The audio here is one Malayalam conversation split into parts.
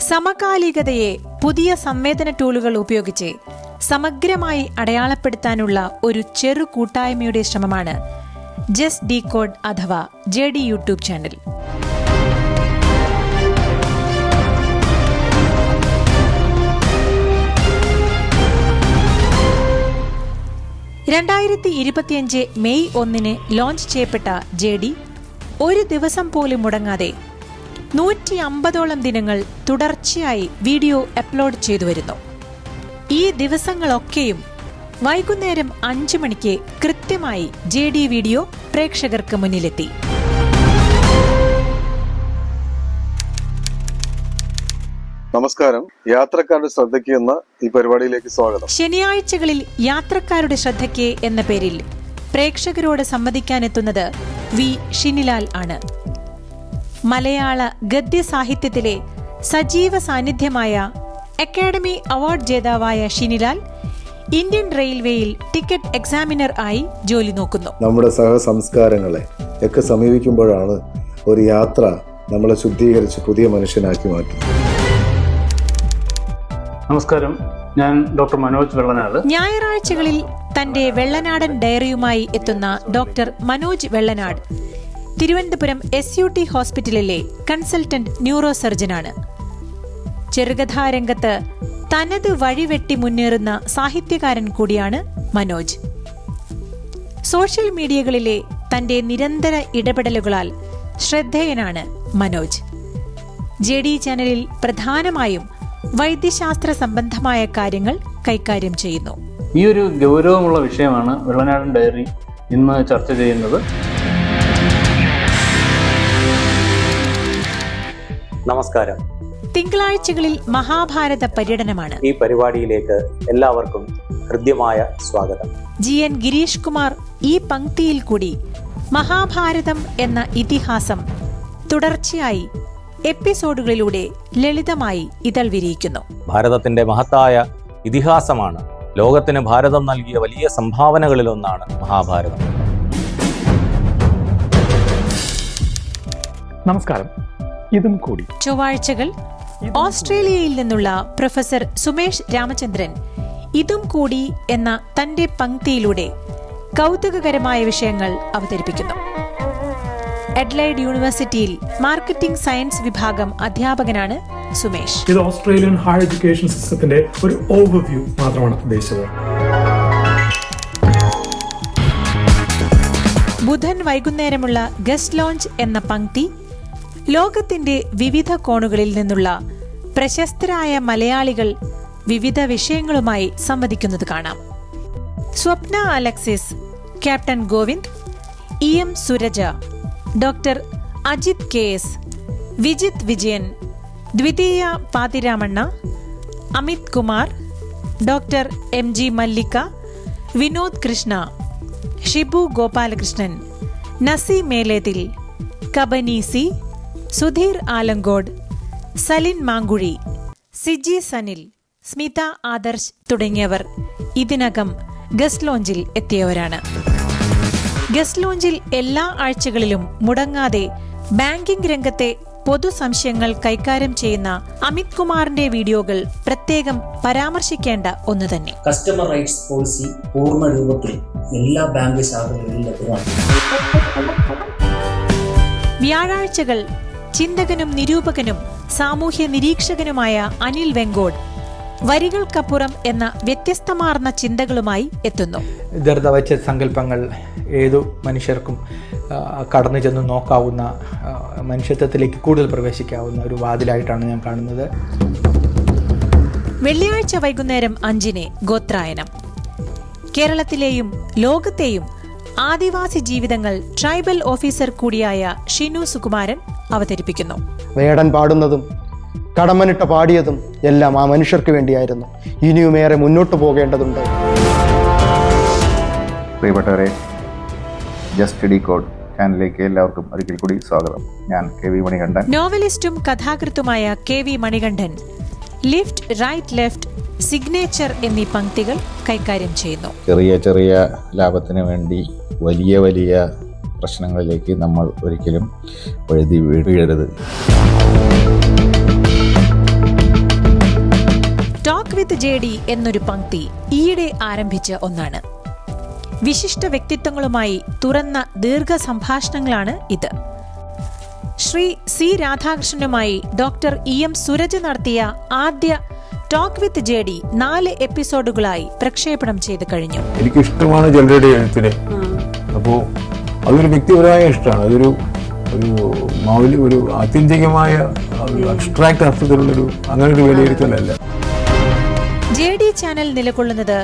സമകാലികതയെ പുതിയ സംവേദന ടൂളുകൾ ഉപയോഗിച്ച് സമഗ്രമായി അടയാളപ്പെടുത്താനുള്ള ഒരു ചെറു കൂട്ടായ്മയുടെ ശ്രമമാണ് ജസ്റ്റ് ഡീകോഡ് അഥവാ JD YouTube channel. May 1 launch ചെയ്യപ്പെട്ട JD ഒരു ദിവസം പോലും മുടങ്ങാതെ 150ഓളം ദിനങ്ങൾ തുടർച്ചയായി വീഡിയോ അപ്ലോഡ് ചെയ്തു വരുന്നു. ഈ ദിവസങ്ങളൊക്കെയും വൈകുന്നേരം 5 മണിക്ക് കൃത്യമായി JD വീഡിയോ പ്രേക്ഷകർക്ക് മുന്നിലെത്തി. നമസ്കാരം. യാത്രക്കാരുടെ ശ്രദ്ധയ്ക്ക് എന്ന ഈ പരിപാടിയിലേക്ക് സ്വാഗതം. ശനിയാഴ്ചകളിൽ യാത്രക്കാരുടെ ശ്രദ്ധയ്ക്ക് എന്ന പേരിൽ പ്രേക്ഷകരോട് സംവദിക്കാനെത്തുന്നത് വി ഷിനിലാൽ ആണ്. മലയാള ഗദ്യ സാഹിത്യത്തിലെ സജീവ സാന്നിധ്യമായ അക്കാഡമി അവാർഡ് ജേതാവായ ഷിനിലാൽ ഇന്ത്യൻ റെയിൽവേയിൽ ടിക്കറ്റ് എക്സാമിനർ ആയി ജോലി നോക്കുന്നു. നമ്മുടെ സഹസംസ്കാരങ്ങളെ ഒക്കെ സമീപിക്കുമ്പോഴാണ് ഒരു യാത്ര നമ്മളെ ശുദ്ധീകരിച്ച് പുതിയ മനുഷ്യനാക്കി മാറ്റും. നമസ്കാരം, ഞാൻ ഡോക്ടർ മനോജ് വെള്ളനാട്. ഞായറാഴ്ചകളിൽ തന്റെ വെള്ളനാടൻ ഡയറിയുമായി എത്തുന്ന ഡോക്ടർ മനോജ് വെള്ളനാട് തിരുവനന്തപുരം SUT ഹോസ്പിറ്റലിലെ കൺസൾട്ടന്റ് ന്യൂറോ സർജനാണ്. ചെറുകഥാരംഗത്ത് തനത് വഴിവെട്ടി മുന്നേറുന്ന സാഹിത്യകാരൻ കൂടിയാണ് മനോജ്. സോഷ്യൽ മീഡിയകളിലെ തന്റെ നിരന്തര ഇടപെടലുകളാൽ ശ്രദ്ധേയനാണ് മനോജ്. JD ചാനലിൽ പ്രധാനമായും വൈദ്യശാസ്ത്ര സംബന്ധമായ കാര്യങ്ങൾ കൈകാര്യം ചെയ്യുന്നു. ഈ ഒരു ഗൗരവമുള്ള വിഷയമാണ് വെള്ളനാടൻ ഡയറി ഇന്ന് ചർച്ച ചെയ്യുന്നത്. നമസ്കാരം. തിങ്കളാഴ്ചകളിൽ മഹാഭാരത പര്യടനമാണ്. ഈ പരിപാടിയിലേക്ക് എല്ലാവർക്കും ഹൃദ്യമായ സ്വാഗതം. GN ഗിരീഷ് കുമാർ ഈ പംക്തിയിൽ കൂടി മഹാഭാരതം എന്ന ഇതിഹാസം തുടർച്ചയായി എപ്പിസോഡുകളിലൂടെ ലളിതമായി ഇതൾ വിരിയിക്കുന്നു. ഭാരതത്തിന്റെ മഹത്തായ ഇതിഹാസമാണ്. ലോകത്തിന് ഭാരതം നൽകിയ വലിയ സംഭാവനകളിലൊന്നാണ് മഹാഭാരതം. നമസ്കാരം. ഇതും കൂടി ചൊവ്വാഴ്ചകൾ ഓസ്ട്രേലിയയിൽ നിന്നുള്ള പ്രൊഫസർ സുമേഷ് രാമചന്ദ്രൻ ഇതും കൂടി എന്ന തന്റെ പംക്തിയിലൂടെ കൗതുകകരമായ വിഷയങ്ങൾ അവതരിപ്പിക്കുന്നു. അഡ്ലൈഡ് യൂണിവേഴ്സിറ്റിയിൽ മാർക്കറ്റിംഗ് സയൻസ് വിഭാഗം അധ്യാപകനാണ് സുമേഷ്. ഇത് ഓസ്ട്രേലിയൻ ഹയർ എഡ്യൂക്കേഷൻ സിസ്റ്റത്തിന്റെ ഒരു ഓവർവ്യൂ മാത്രമാണ് ഉദ്ദേശിച്ചത്. ബുധൻ വൈകുന്നേരമുള്ള ഗസ്റ്റ് ലോഞ്ച് എന്ന പംക്തി ലോകത്തിന്റെ വിവിധ കോണുകളിൽ നിന്നുള്ള പ്രശസ്തരായ മലയാളികൾ വിവിധ വിഷയങ്ങളുമായി സംവദിക്കുന്നത് കാണാം. Swapna Alexis, captain Govind, EM Suraja, doctor Ajith KS, Vijith Vijayan, Dwithiya Pathiramanna, Amit Kumar, doctor MG Mallika, Vinod Krishna, Shibu Gopalakrishnan, Nasi Melethil, കബനീസി, സുധീർ ആലങ്കോട്, സലിൻ മാങ്കുഴി, സിജി സനിൽ, സ്മിത ആദർശ് തുടങ്ങിയവർ ഇതിനകം ഗസ്റ്റ് ലോഞ്ചിൽ എത്തിയവരാണ്. ഗസ്റ്റ് ലോഞ്ചിൽ എല്ലാ ആഴ്ചകളിലും മുടങ്ങാതെ ബാങ്കിംഗ് രംഗത്തെ പൊതു സംശയങ്ങൾ കൈകാര്യം ചെയ്യുന്ന അമിത് കുമാറിന്റെ വീഡിയോകൾ പ്രത്യേകം പരാമർശിക്കേണ്ട ഒന്ന് തന്നെ. കസ്റ്റമർ റൈറ്റ്സ് പോളിസി പൂർണ്ണ രൂപത്തിൽ എല്ലാ ബാങ്ക് ശാഖകളിലും ലഭ്യമാണ്. വ്യാഴാഴ്ചകൾ ചിന്തകനും നിരൂപകനും സാമൂഹ്യ നിരീക്ഷകനുമായ അനിൽ വെങ്കോട് വരികൾക്കപ്പുറം എന്ന വ്യത്യസ്തമാർന്ന ചിന്തകളുമായി എത്തുന്നു. ദർദവച്ച സങ്കല്പങ്ങൾ ഏതു മനുഷ്യർക്കും കടന്നു ചെന്ന് നോക്കാവുന്ന, മനുഷ്യത്വത്തിലേക്ക് കൂടുതൽ പ്രവേശിക്കാവുന്ന ഒരു വാതിലായിട്ടാണ് ഞാൻ കാണുന്നത്. വെള്ളിയാഴ്ച വൈകുന്നേരം 5 ഗോത്രായനം. കേരളത്തിലെയും ലോകത്തെയും ആദിവാസി ജീവിതങ്ങൾ ട്രൈബൽ ഓഫീസർ കൂടിയായ ഷിനു സുകുമാരൻ അവതരിപ്പിക്കുന്നു. വേടൻ പാടുന്നതും കടമ്മനിട്ട പാടിയതും എല്ലാം ആ മനുഷ്യർക്ക് വേണ്ടിയായിരുന്നു. ഇനിയുമേറെ മുന്നോട്ട് പോകേണ്ടതുണ്ട്. പ്രിയപ്പെട്ടവരെ, ജസ്റ്റ് ഡീകോഡ് ചാനലിലേക്ക് എല്ലാവർക്കും ഒരിക്കൽ കൂടി സ്വാഗതം. ഞാൻ KV മണികണ്ഠൻ. നോവലിസ്റ്റും കഥാകൃത്തുമായ KV Manikandan lift, right, left, signature എന്നീ പംക്തികൾ കൈകാര്യം ചെയ്യുന്നു. ചെറിയ ചെറിയ ലാഭത്തിന് വേണ്ടി വലിയ വലിയ പ്രശ്നങ്ങളിലേക്ക് നമ്മൾ ഒരിക്കലും വഴുതി വീഴരുത്. വിത്ത് ജെ ഡി എന്നൊരു പങ്ക്തി ഈയിടെ ആരംഭിച്ച ഒന്നാണ്. വിശിഷ്ട വ്യക്തിത്വങ്ങളുമായി തുറന്ന ദീർഘ സംഭാഷണങ്ങളാണ് ഇത്. ശ്രീ സി രാധാകൃഷ്ണനുമായി ഡോക്ടർ EM സുരജ് നടത്തിയ ആദ്യ ടോക്ക് വിത്ത് ജെ ഡി 4 എപ്പിസോഡുകളായി പ്രക്ഷേപണം ചെയ്ത് കഴിഞ്ഞു. എനിക്കിഷ്ടമാണ് ജലരുടെ എഴുത്തിനെ. അപ്പോൾ അതൊരു വ്യക്തിപരമായ ഇഷ്ടമാണ്. അതൊരു ഒരു ആത്യന്തികമായ അബ്സ്ട്രാക്ട് അർത്ഥത്തിലുള്ളൊരു അങ്ങനെ ഒരു വിലയിരുത്തലല്ല. ജെ ഡി ചാനൽ നിലകൊള്ളുന്നത്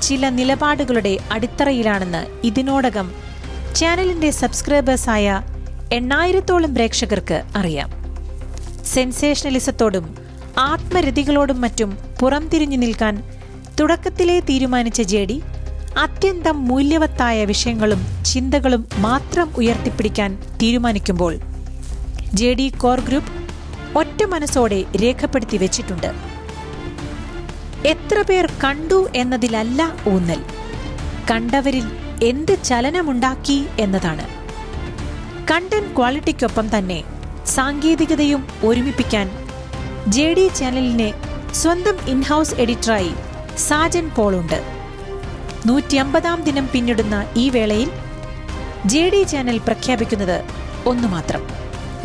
ചില നിലപാടുകളുടെ അടിത്തറയിലാണെന്ന് ഇതിനോടകം ചാനലിന്റെ സബ്സ്ക്രൈബേഴ്സായ 8000-ഓളം പ്രേക്ഷകർക്ക് അറിയാം. സെൻസേഷണലിസത്തോടും ആത്മരതികളോടും മറ്റും പുറംതിരിഞ്ഞു നിൽക്കാൻ തുടക്കത്തിലേ തീരുമാനിച്ച ജെ ഡി അത്യന്തം മൂല്യവത്തായ വിഷയങ്ങളും ചിന്തകളും മാത്രം ഉയർത്തിപ്പിടിക്കാൻ തീരുമാനിക്കുമ്പോൾ ജെ ഡി കോർ ഗ്രൂപ്പ് ഒറ്റ മനസ്സോടെ രേഖപ്പെടുത്തി വെച്ചിട്ടുണ്ട്. എത്ര പേർ കണ്ടു എന്നതിലല്ല ഊന്നൽ, കണ്ടവരിൽ എന്ത് ചലനമുണ്ടാക്കി എന്നതാണ്. കണ്ടന്റ് ക്വാളിറ്റിക്കൊപ്പം തന്നെ സാങ്കേതികതയും ഒരുമിപ്പിക്കാൻ ജെ ഡി ചാനലിനെ സ്വന്തം ഇൻഹൌസ് എഡിറ്ററായി സാജൻ പോളുണ്ട്. 150-ാം ദിനം പിന്നിടുന്ന ഈ വേളയിൽ ജെ ഡി ചാനൽ പ്രഖ്യാപിക്കുന്നത് ഒന്നു മാത്രം: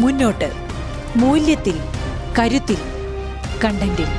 മുന്നോട്ട്, മൂല്യത്തിൽ, കരുത്തിൽ, കണ്ടന്റിൽ.